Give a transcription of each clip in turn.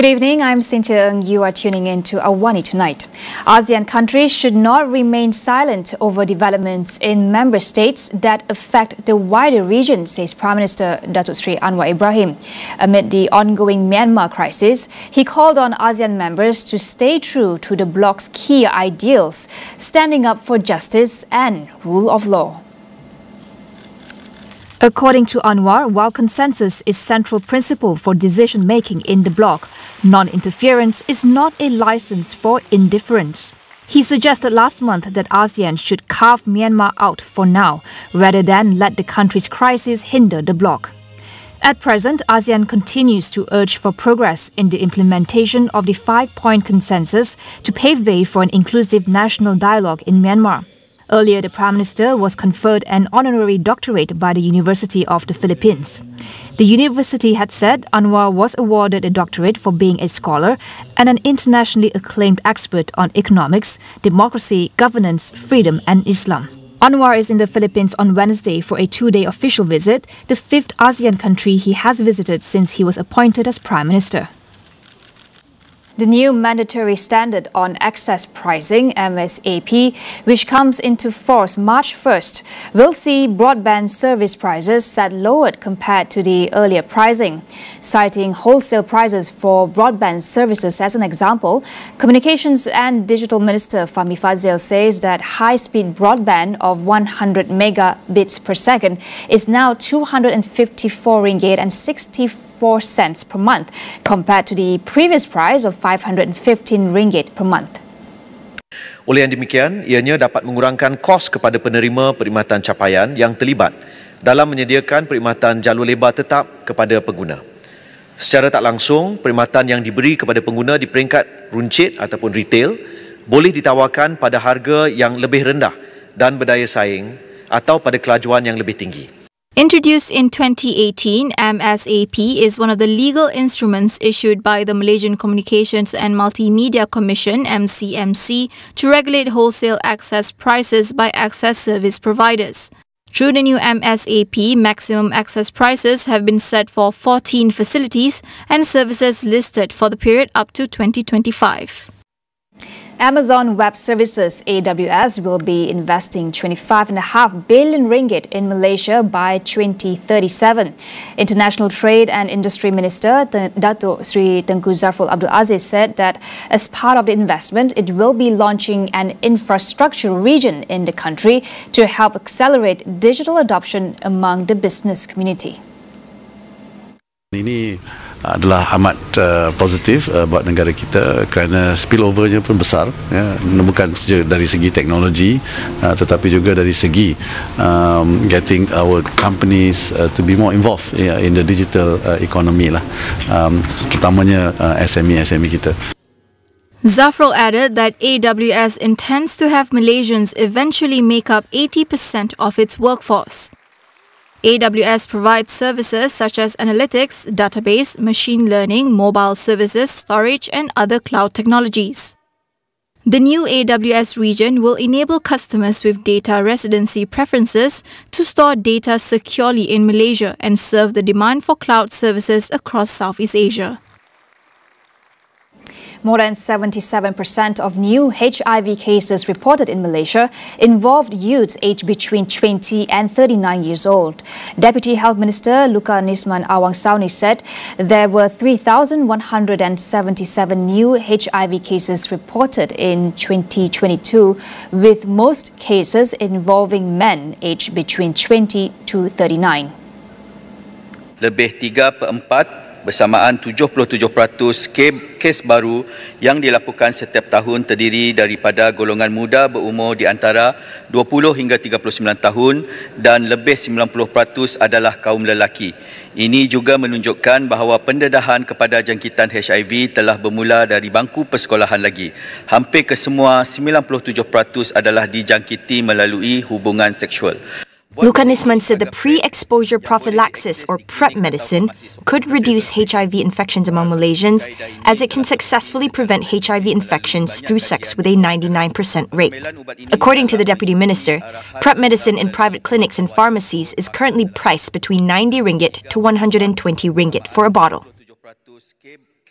Good evening, I'm Cynthia Ng. You are tuning in to AWANI tonight. ASEAN countries should not remain silent over developments in member states that affect the wider region, says Prime Minister Datuk Sri Anwar Ibrahim. Amid the ongoing Myanmar crisis, he called on ASEAN members to stay true to the bloc's key ideals, standing up for justice and rule of law. According to Anwar, while consensus is central principle for decision-making in the bloc, non-interference is not a license for indifference. He suggested last month that ASEAN should carve Myanmar out for now, rather than let the country's crisis hinder the bloc. At present, ASEAN continues to urge for progress in the implementation of the 5-point consensus to pave way for an inclusive national dialogue in Myanmar. Earlier, the Prime Minister was conferred an honorary doctorate by the University of the Philippines. The university had said Anwar was awarded a doctorate for being a scholar and an internationally acclaimed expert on economics, democracy, governance, freedom and Islam. Anwar is in the Philippines on Wednesday for a 2-day official visit, the 5th ASEAN country he has visited since he was appointed as Prime Minister. The new mandatory standard on access pricing, MSAP, which comes into force March 1st, will see broadband service prices set lowered compared to the earlier pricing. Citing wholesale prices for broadband services as an example, Communications and Digital Minister Fahmi Fadzil says that high-speed broadband of 100 megabits per second is now 254 ringgit and 64 cents per month, compared to the previous price of 515 ringgit per month. Oleh yang demikian, ianya dapat mengurangkan kos kepada penerima perkhidmatan capaian yang terlibat dalam menyediakan perkhidmatan jalur lebar tetap kepada pengguna. Secara tak langsung, perkhidmatan yang diberi kepada pengguna di peringkat runcit ataupun retail boleh ditawarkan pada harga yang lebih rendah dan berdaya saing atau pada kelajuan yang lebih tinggi. Introduced in 2018, MSAP is one of the legal instruments issued by the Malaysian Communications and Multimedia Commission (MCMC) to regulate wholesale access prices by access service providers. Through the new MSAP, maximum access prices have been set for 14 facilities and services listed for the period up to 2025. Amazon Web Services (AWS) will be investing 25.5 billion ringgit in Malaysia by 2037. International Trade and Industry Minister Datuk Sri Tengku Zafrul Abdul Aziz said that as part of the investment, it will be launching an infrastructure region in the country to help accelerate digital adoption among the business community. Ini adalah amat positif buat negara kita kerana spillovernya pun besar, ya, bukan saja dari segi teknologi tetapi juga dari segi getting our companies to be more involved in the digital economy lah, terutamanya SME kita. Zafrul added that AWS intends to have Malaysians eventually make up 80% of its workforce. AWS provides services such as analytics, database, machine learning, mobile services, storage, and other cloud technologies. The new AWS region will enable customers with data residency preferences to store data securely in Malaysia and serve the demand for cloud services across Southeast Asia. More than 77% of new HIV cases reported in Malaysia involved youths aged between 20 and 39 years old. Deputy Health Minister Luka Nisman Awang Sauni said there were 3,177 new HIV cases reported in 2022, with most cases involving men aged between 20 to 39. Lebih 3/4 bersamaan 77% kes baru yang dilaporkan setiap tahun terdiri daripada golongan muda berumur di antara 20 hingga 39 tahun dan lebih 90% adalah kaum lelaki. Ini juga menunjukkan bahawa pendedahan kepada jangkitan HIV telah bermula dari bangku persekolahan lagi. Hampir kesemua 97% adalah dijangkiti melalui hubungan seksual. Luka Nisman said the pre-exposure prophylaxis or PrEP medicine could reduce HIV infections among Malaysians as it can successfully prevent HIV infections through sex with a 99% rate. According to the Deputy Minister, PrEP medicine in private clinics and pharmacies is currently priced between 90 ringgit to 120 ringgit for a bottle.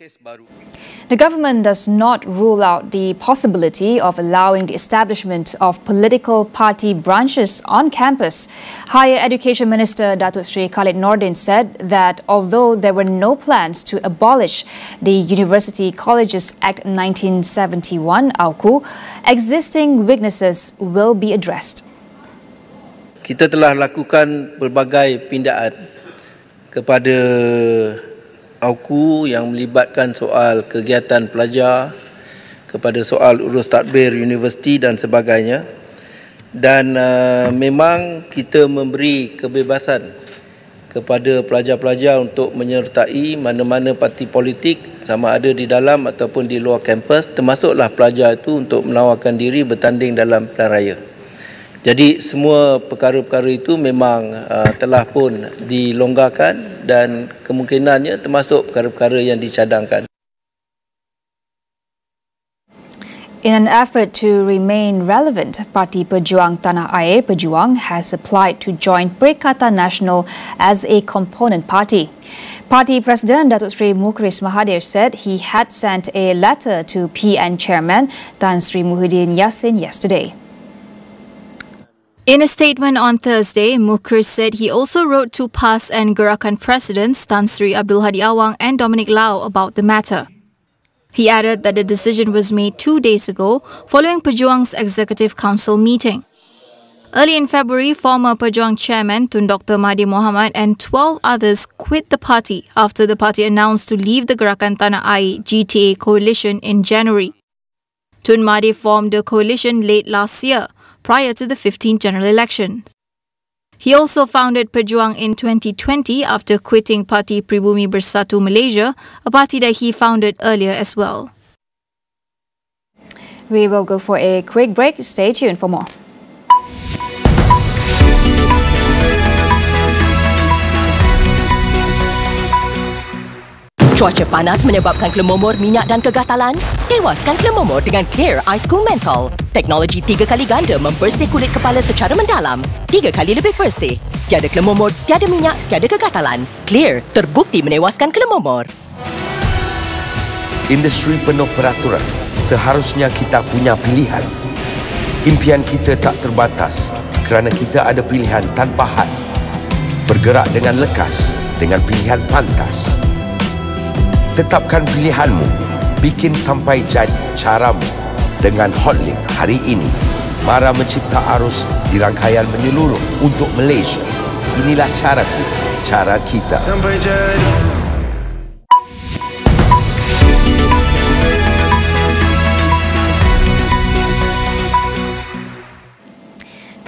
The government does not rule out the possibility of allowing the establishment of political party branches on campus. Higher Education Minister Datuk Sri Khalid Nordin said that although there were no plans to abolish the University Colleges Act 1971 (AUKU), existing weaknesses will be addressed. Kita telah lakukan pelbagai pindaan kepada AUKU yang melibatkan soal kegiatan pelajar, kepada soal urus tadbir universiti dan sebagainya. Dan memang kita memberi kebebasan kepada pelajar-pelajar untuk menyertai mana-mana parti politik sama ada di dalam ataupun di luar kampus, termasuklah pelajar itu untuk menawarkan diri bertanding dalam pilihan raya. Jadi semua perkara-perkara itu memang telah pun dilonggarkan dan kemungkinannya termasuk perkara-perkara yang dicadangkan. In an effort to remain relevant, Parti Pejuang Tanah Air Pejuang has applied to join Perikatan Nasional as a component party. Party President Datuk Sri Mukhris Mahathir said he had sent a letter to PN Chairman Tan Sri Muhyiddin Yassin yesterday. In a statement on Thursday, Mukhris said he also wrote to PAS and Gerakan Presidents Tan Sri Abdul Hadi Awang and Dominic Lau about the matter. He added that the decision was made 2 days ago following Pejuang's Executive Council meeting. Early in February, former Pejuang Chairman Tun Dr. Mahathir Mohamad and 12 others quit the party after the party announced to leave the Gerakan Tanah Air GTA coalition in January. Tun Mahathir formed the coalition late last year, prior to the 15th general election. He also founded Pejuang in 2020 after quitting Parti Pribumi Bersatu Malaysia, a party that he founded earlier as well. We will go for a quick break. Stay tuned for more. Cuaca panas menyebabkan kelemomor minyak dan kegatalan? Tewaskan kelemomor dengan Clear Ice Cool Menthol. Teknologi 3 kali ganda membersih kulit kepala secara mendalam. 3 kali lebih bersih. Tiada kelemomor, tiada minyak, tiada kegatalan. Clear terbukti menewaskan kelemomor. Industri penuh peraturan. Seharusnya kita punya pilihan. Impian kita tak terbatas kerana kita ada pilihan tanpa had. Bergerak dengan lekas dengan pilihan pantas. Tetapkan pilihanmu, bikin sampai jadi caramu dengan Hotlink hari ini. Mara mencipta arus di rangkaian menyeluruh untuk Malaysia. Inilah caraku, cara kita. Sampai jadi.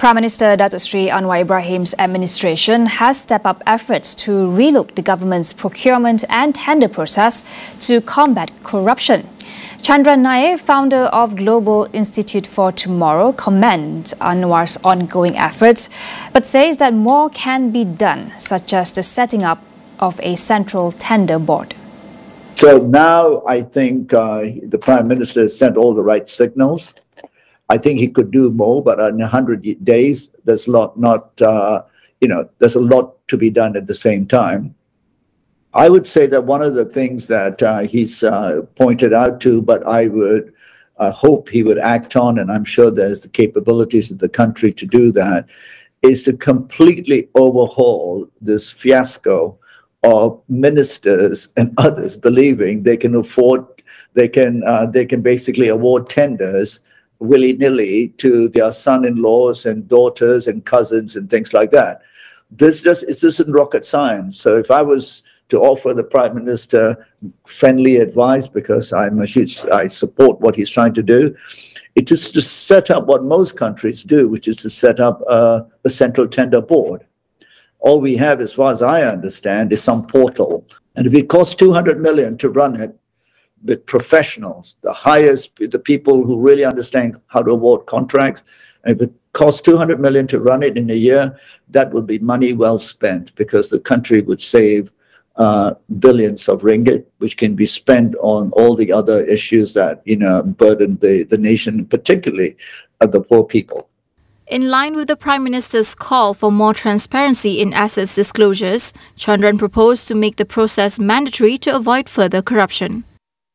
Prime Minister Datuk Sri Anwar Ibrahim's administration has stepped up efforts to relook the government's procurement and tender process to combat corruption. Chandra Nair, founder of Global Institute for Tomorrow, commends Anwar's ongoing efforts, but says that more can be done, such as the setting up of a central tender board. So now I think the Prime Minister has sent all the right signals. I think he could do more, but in 100 days, there's there's a lot to be done at the same time. I would say that one of the things that he's pointed out to, but I would hope he would act on, and I'm sure there's the capabilities of the country to do that, is to completely overhaul this fiasco of ministers and others believing they can basically award tenders willy-nilly to their son-in-laws and daughters and cousins and things like that. This isn't rocket science. So if I was to offer the Prime Minister friendly advice, because I support what he's trying to do, it is to set up what most countries do, which is to set up a central tender board. All we have, as far as I understand, is some portal. And if it costs 200 million to run it, with professionals, the people who really understand how to award contracts. And if it costs 200 million to run it in a year, that would be money well spent, because the country would save billions of ringgit, which can be spent on all the other issues that burden the nation, particularly the poor people. In line with the Prime Minister's call for more transparency in assets disclosures, Chandran proposed to make the process mandatory to avoid further corruption.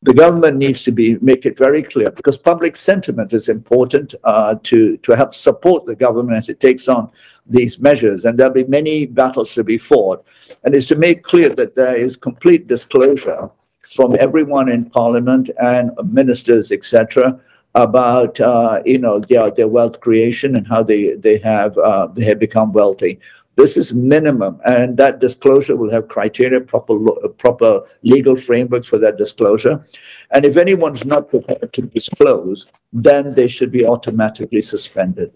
The government needs to make it very clear, because public sentiment is important to help support the government as it takes on these measures. And there'll be many battles to be fought. And it's to make clear that there is complete disclosure from everyone in Parliament and ministers, etc., about their wealth creation and how they have become wealthy. This is minimum, and that disclosure will have criteria, proper legal framework for that disclosure. And if anyone's not prepared to disclose, then they should be automatically suspended.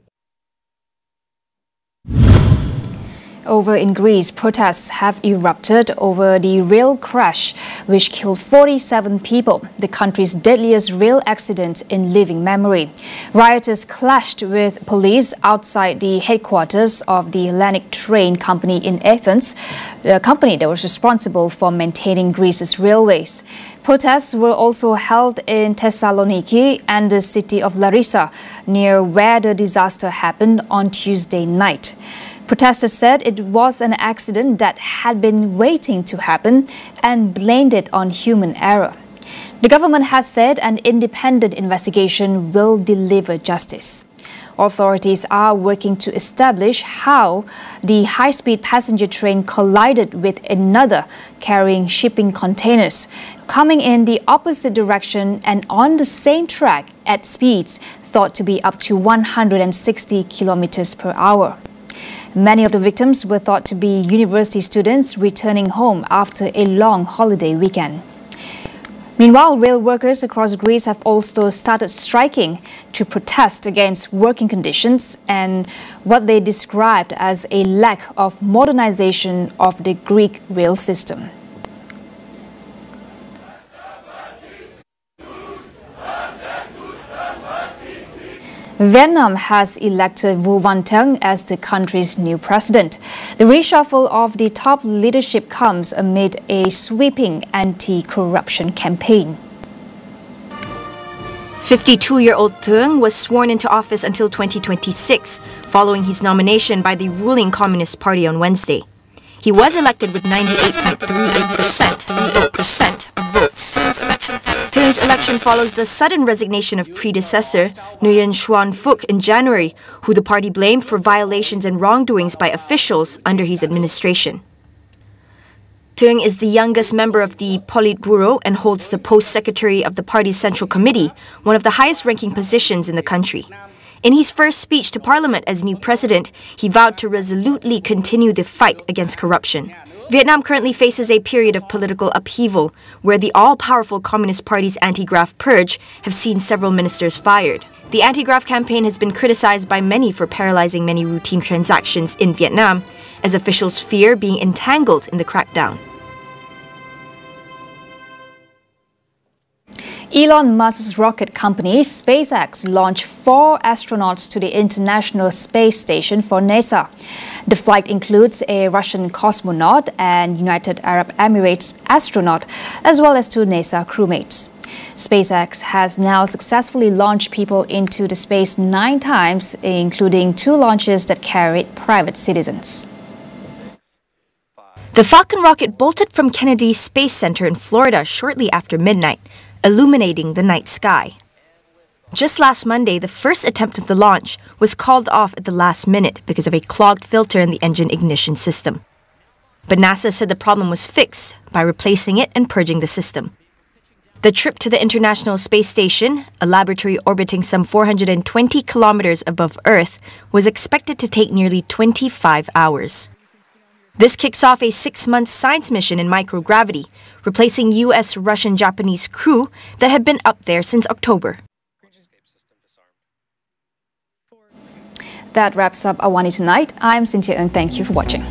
Over in Greece, protests have erupted over the rail crash, which killed 47 people, the country's deadliest rail accident in living memory. Rioters clashed with police outside the headquarters of the Hellenic Train Company in Athens, the company that was responsible for maintaining Greece's railways. Protests were also held in Thessaloniki and the city of Larissa, near where the disaster happened on Tuesday night. Protesters said it was an accident that had been waiting to happen and blamed it on human error. The government has said an independent investigation will deliver justice. Authorities are working to establish how the high-speed passenger train collided with another carrying shipping containers, coming in the opposite direction and on the same track at speeds thought to be up to 160 kilometers per hour. Many of the victims were thought to be university students returning home after a long holiday weekend. Meanwhile, rail workers across Greece have also started striking to protest against working conditions and what they described as a lack of modernization of the Greek rail system. Vietnam has elected Vu Van Thuong as the country's new president. The reshuffle of the top leadership comes amid a sweeping anti-corruption campaign. 52-year-old Thuong was sworn into office until 2026, following his nomination by the ruling Communist Party on Wednesday. He was elected with 98.38% of votes. Thuong's election follows the sudden resignation of predecessor Nguyen Xuan Phuc in January, who the party blamed for violations and wrongdoings by officials under his administration. Thuong is the youngest member of the Politburo and holds the post secretary of the party's Central Committee, one of the highest-ranking positions in the country. In his first speech to Parliament as new president, he vowed to resolutely continue the fight against corruption. Vietnam currently faces a period of political upheaval, where the all-powerful Communist Party's anti-graft purge have seen several ministers fired. The anti-graft campaign has been criticized by many for paralyzing many routine transactions in Vietnam, as officials fear being entangled in the crackdown. Elon Musk's rocket company, SpaceX, launched 4 astronauts to the International Space Station for NASA. The flight includes a Russian cosmonaut and United Arab Emirates astronaut, as well as 2 NASA crewmates. SpaceX has now successfully launched people into the space 9 times, including 2 launches that carried private citizens. The Falcon rocket bolted from Kennedy Space Center in Florida shortly after midnight, illuminating the night sky. Just last Monday, the first attempt of the launch was called off at the last minute because of a clogged filter in the engine ignition system. But NASA said the problem was fixed by replacing it and purging the system. The trip to the International Space Station, a laboratory orbiting some 420 kilometers above Earth, was expected to take nearly 25 hours. This kicks off a 6-month science mission in microgravity, replacing US, Russian, Japanese crew that had been up there since October. That wraps up AWANI Tonight. I'm Cynthia Ng. Thank you for watching.